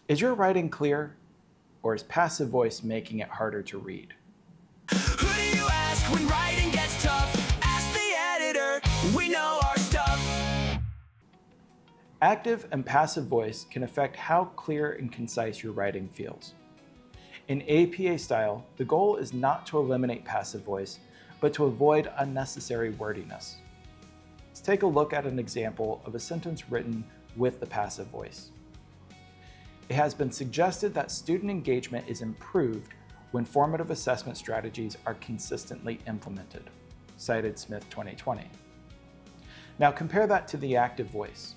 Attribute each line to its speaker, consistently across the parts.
Speaker 1: Is your writing clear, or is passive voice making it harder to read?
Speaker 2: Who do you ask when writing gets tough? Ask the editor, we know our stuff.
Speaker 1: Active and passive voice can affect how clear and concise your writing feels. In APA style, the goal is not to eliminate passive voice, but to avoid unnecessary wordiness. Let's take a look at an example of a sentence written with the passive voice. It has been suggested that student engagement is improved when formative assessment strategies are consistently implemented, cited Smith 2020. Now compare that to the active voice.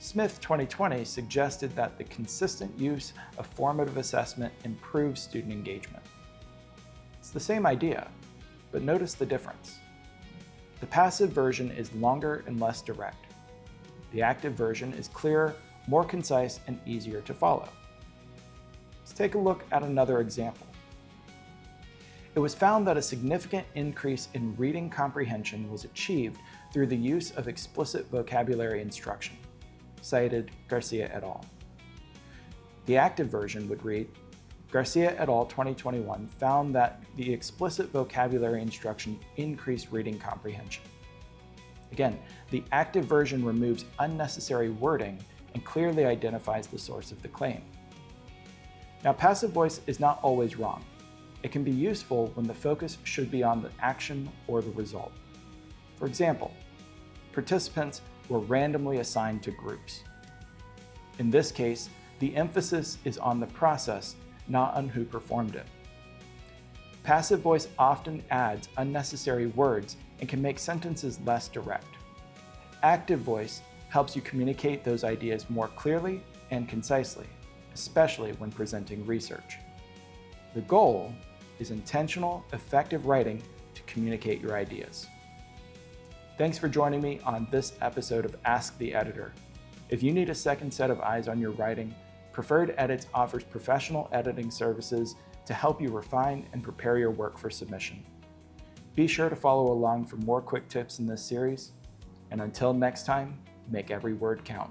Speaker 1: Smith 2020 suggested that the consistent use of formative assessment improves student engagement. It's the same idea, but notice the difference. The passive version is longer and less direct. The active version is clearer, more concise, and easier to follow. Let's take a look at another example. It was found that a significant increase in reading comprehension was achieved through the use of explicit vocabulary instruction, cited Garcia et al. The active version would read, Garcia et al. 2021 found that the explicit vocabulary instruction increased reading comprehension. Again, the active version removes unnecessary wording and clearly identifies the source of the claim. Now, passive voice is not always wrong. It can be useful when the focus should be on the action or the result. For example, participants were randomly assigned to groups. In this case, the emphasis is on the process, not on who performed it. Passive voice often adds unnecessary words and can make sentences less direct. Active voice helps you communicate those ideas more clearly and concisely, especially when presenting research. The goal is intentional, effective writing to communicate your ideas. Thanks for joining me on this episode of Ask the Editor. If you need a second set of eyes on your writing, Preferred Edits offers professional editing services to help you refine and prepare your work for submission. Be sure to follow along for more quick tips in this series, and until next time, make every word count.